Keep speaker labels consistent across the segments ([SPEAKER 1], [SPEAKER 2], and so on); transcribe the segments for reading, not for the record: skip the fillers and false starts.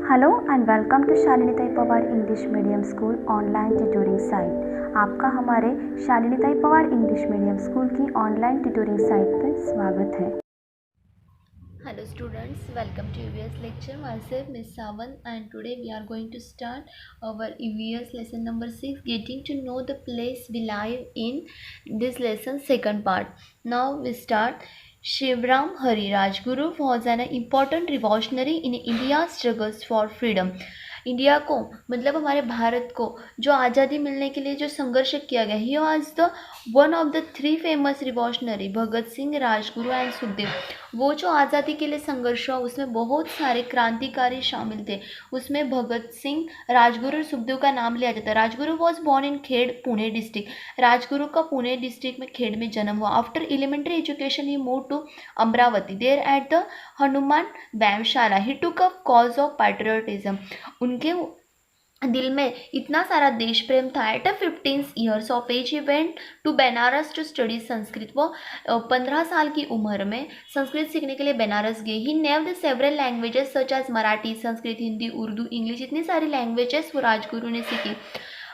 [SPEAKER 1] Hello and welcome to Shalini Tai Pawar English medium school online tutoring site. आपका हमारे Shalini Tai Pawar English medium school की online tutoring site पर स्वागत है।
[SPEAKER 2] Hello students, welcome to EVS lecture. Myself Miss Savan, and today we are going to start our EVS lesson number 6, getting to know the place we live in. This lesson second part. Now we start. Shivram Hari Rajguru was an important revolutionary in India's struggles for freedom. India को मतलब हमारे भारत को जो आज़ादी मिलने के लिए जो संघर्ष किया गया, he was the one of the 3 famous revolutionary, Bhagat Singh, Rajguru and Sukhdev. वो जो आज़ादी के लिए संघर्ष हुआ उसमें बहुत सारे क्रांतिकारी शामिल थे। उसमें भगत सिंह, राजगुरु और सुखदेव का नाम लिया जाता है। Rajguru was born in Khed, Pune district. Rajguru का पुणे डिस्ट्रिक्ट में खेड़ में जन्म हुआ। After elementary education he move to Amravati, there at the Hanuman Vyayamshala he took up cause of patriotism. उनके दिल में इतना सारा देश प्रेम था। At 15 years of age he went to Banaras to study Sanskrit. वो 15 साल की उम्र में संस्कृत सीखने के लिए बनारस गए। He knew several languages such as Marathi, Sanskrit, Hindi, Urdu, English, इतनी सारी लैंग्वेजेस वो राजगुरु ने सीखी।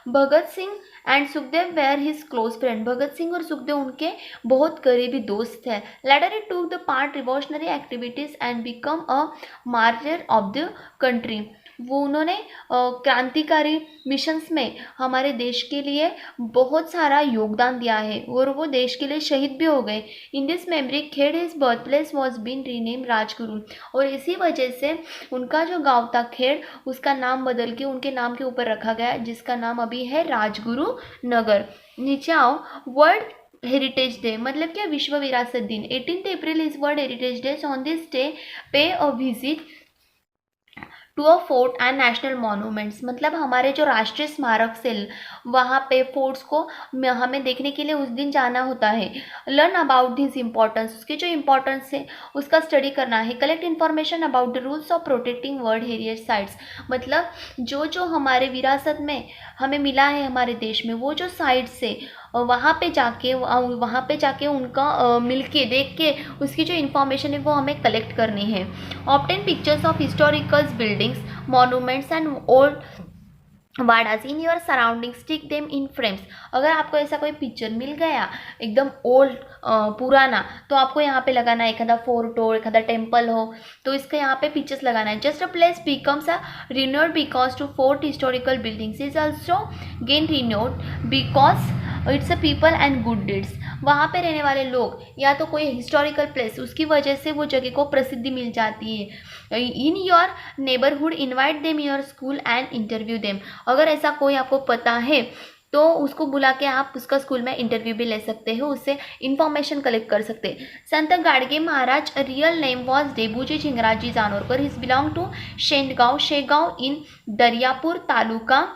[SPEAKER 2] Bhagat Singh and Sukhdev were his close friend. Bhagat Singh और सुखदेव उनके बहुत करीबी दोस्त थे। Later he took the part revolutionary activities and become a martyr of the country. वो उन्होंने क्रांतिकारी मिशंस में हमारे देश के लिए बहुत सारा योगदान दिया है और वो देश के लिए शहीद भी हो गए। In this memory Khed his birth place was been rename Rajguru. और इसी वजह से उनका जो गांव था खेड़, उसका नाम बदल के उनके नाम के ऊपर रखा गया, जिसका नाम अभी है राजगुरु नगर। नीचे आओ। वर्ल्ड हेरिटेज डे मतलब क्या? विश्व विरासत दिन। 18 April is world heritage day. On this day pay a visit to a fort and national monuments मतलब हमारे जो राष्ट्रीय स्मारक से वहाँ पे फोर्ट्स को हमें देखने के लिए उस दिन जाना होता है। लर्न अबाउट दिस इम्पोर्टेंस, उसकी जो इम्पोर्टेंस है उसका स्टडी करना है। Collect information about the rules of protecting world heritage sites मतलब जो जो हमारे विरासत में हमें मिला है हमारे देश में, वो जो साइट्स है वहाँ पे जाके उनका मिलके देख के उसकी जो इन्फॉर्मेशन है वो हमें कलेक्ट करनी है। Obtain pictures of historical buildings, monuments and old wadas in your surrounding, stick them in frames. अगर आपको ऐसा कोई पिक्चर मिल गया एकदम ओल्ड पुराना, तो आपको यहाँ पे लगाना है। एक आधा फोर्ट हो, एक आधा टेम्पल हो, तो इसके यहाँ पे पिक्चर्स लगाना है। Just a place becomes a renewed because to fort historical buildings is also gain renewed because it's a people and good deeds. वहाँ पे रहने वाले लोग या तो कोई हिस्टोरिकल प्लेस, उसकी वजह से वो जगह को प्रसिद्धि मिल जाती है। In your neighbourhood invite them your school and interview them. अगर ऐसा कोई आपको पता है तो उसको बुला के आप उसका स्कूल में इंटरव्यू भी ले सकते हो, उससे इन्फॉर्मेशन कलेक्ट कर सकते हैं। Sant Gadge Maharaj real name was Debuji Jhingraji Janorkar. His belong to Shegaon in Daryapur taluka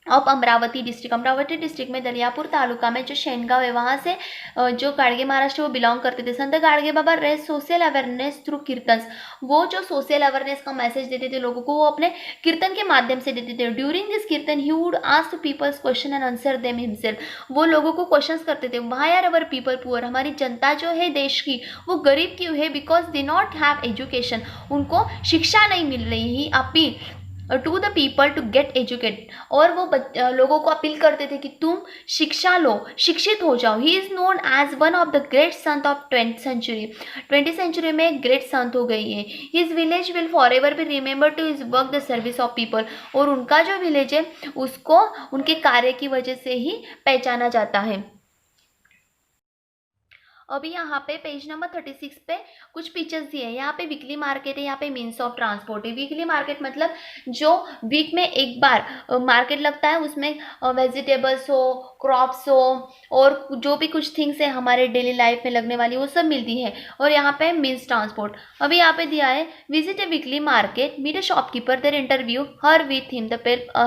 [SPEAKER 2] of Amravati district. Amravati district में दरियापुर तालुका में जो शेनगांव है, वहाँ से जो गाडगे महाराज वो बिलोंग करते थे। संत गाडगे बाबा रे सोशल अवेयरनेस थ्रू कीर्तन। वो जो सोशल अवेयरनेस का मैसेज देते थे लोगों को, वो अपने कीर्तन के माध्यम से देते थे। During this kirtan he would ask peoples question and answer them himself. वो लोगों को क्वेश्चंस करते थे, why are our people poor, हमारी जनता जो है देश की वो गरीब क्यों है? Because they not have education, उनको शिक्षा नहीं मिल रही है। Appeal to the people to get educate, और वो लोगों को अपील करते थे कि तुम शिक्षा लो, शिक्षित हो जाओ। He is known as one of the great sant of 20th century. 20th century में एक ग्रेट संत हो गई है। His village will for ever be remember to his work the service of people. और उनका जो विलेज है उसको उनके कार्य की वजह से ही पहचाना जाता है। अभी यहाँ पे पेज नंबर 36 पे कुछ पिक्चर्स दिए हैं। यहाँ पे वीकली मार्केट है, यहाँ पे मीन्स ऑफ ट्रांसपोर्ट है। वीकली मार्केट मतलब जो वीक में एक बार मार्केट लगता है, उसमें वेजिटेबल्स हो, क्रॉप्स हो और जो भी कुछ थिंग्स है हमारे डेली लाइफ में लगने वाली, वो सब मिलती है। और यहाँ पे मीन्स ट्रांसपोर्ट। अभी यहाँ पे दिया है visit a weekly market, meet a shopkeeper, there interview her with him the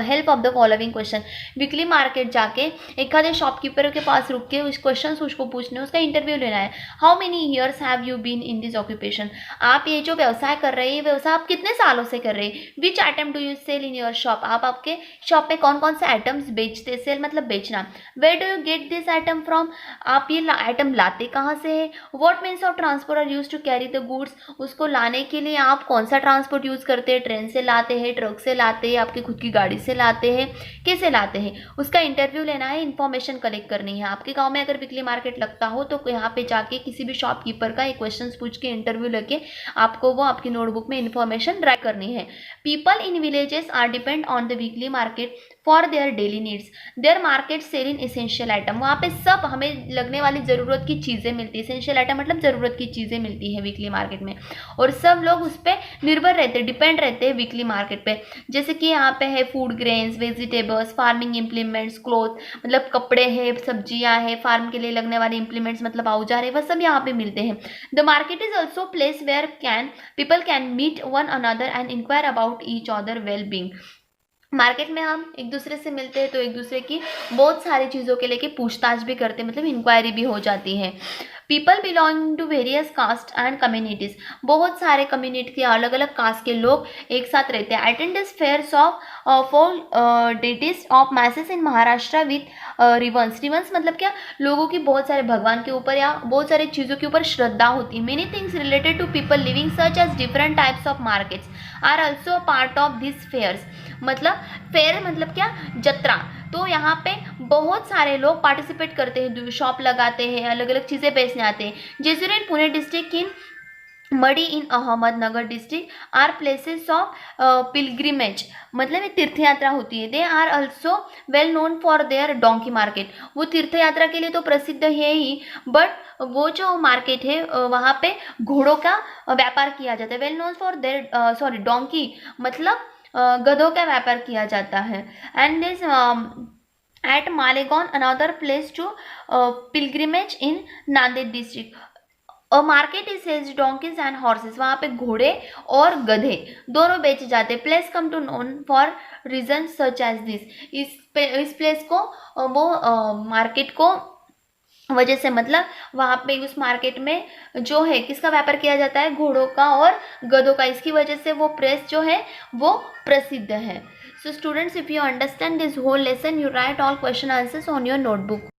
[SPEAKER 2] help of the following question. Weekly market जाके एक आधे शॉपकीपर के पास रुक के उस क्वेश्चन उसको पूछने, उसका इंटरव्यू लेना लेना है। How many years have you been in this occupation, आप ये जो व्यवसाय कर रहे हैं, ये व्यवसाय आप कितने सालों से कर रहे हैं। Which item do you sell in your shop, आप आपके शॉप में कौन कौन से आइटम्स बेचते, सेल मतलब बेचना। Where do you get this item from, आप ये आइटम लाते कहाँ से है। What means of transport are use to carry the goods, उसको लाने के लिए आप कौन सा ट्रांसपोर्ट यूज करते हैं, ट्रेन से लाते हैं, ट्रक से लाते हैं, आपकी खुद की गाड़ी से लाते हैं, कैसे लाते हैं। उसका इंटरव्यू लेना है, इन्फॉर्मेशन कलेक्ट करनी है। आपके गांव में अगर वीकली मार्केट लगता हो तो यहाँ पे जाके किसी भी शॉपकीपर का एक क्वेश्चन पूछ के इंटरव्यू लेके आपको वो आपकी नोटबुक में इन्फॉर्मेशन राइट करनी है। People in villages are depend on the weekly market for their daily needs, their market sell in essential item, वहाँ पे सब हमें लगने वाली ज़रूरत की चीज़ें मिलती है। एसेंशियल आइटम मतलब ज़रूरत की चीज़ें मिलती है वीकली मार्केट में, और सब लोग उस पर निर्भर रहते हैं, डिपेंड रहते हैं वीकली मार्केट पे। जैसे कि यहाँ पे है food grains, vegetables, farming implements, cloth मतलब कपड़े हैं, सब्जियाँ हैं, फार्म के लिए लगने वाले इम्प्लीमेंट्स मतलब औजार है, वह सब यहाँ पे मिलते हैं। The market is also place where people can meet one another and inquire about each other well being, market में हम एक दूसरे से मिलते हैं तो एक दूसरे की बहुत सारी चीज़ों के लेके पूछताछ भी करते हैं, मतलब इंक्वायरी भी हो जाती है। People belonging to various caste and communities, बहुत सारे कम्युनिटी के अलग अलग कास्ट के लोग एक साथ रहते हैं। Attendance fairs of fall deities of masses in Maharashtra with reverence, reverence मतलब क्या, लोगों की बहुत सारे भगवान के ऊपर या बहुत सारी चीज़ों के ऊपर श्रद्धा होती है। Many things related to people living such as different types of markets are also part of this fairs, मतलब फेयर मतलब क्या, जत्रा। तो यहाँ पे बहुत सारे लोग पार्टिसिपेट करते हैं, शॉप लगाते हैं, अलग अलग चीज़ें बेचने आते हैं। Jejuri in Pune district in Madhi in Ahmednagar district are places of pilgrimage, मतलब एक तीर्थ यात्रा होती है। They are also well known for their donkey market, वो तीर्थ यात्रा के लिए तो प्रसिद्ध है ही, बट वो जो मार्केट है वहाँ पे घोड़ों का व्यापार किया जाता है। Well known for their donkey मतलब गधों का व्यापार किया जाता है। And this at Malegaon another place to pilgrimage in Nanded district, a market is sells donkeys and horses, वहाँ पे घोड़े और गधे दोनों बेचे जाते हैं। Place come to known for reason such as this, इस प्लेस को वो मार्केट को वजह से, मतलब वहाँ पे उस मार्केट में जो है किसका व्यापार किया जाता है, घोड़ों का और गधों का, इसकी वजह से वो प्लेस जो है वो प्रसिद्ध है। So students, if you understand this whole lesson, you write all question answers on your notebook.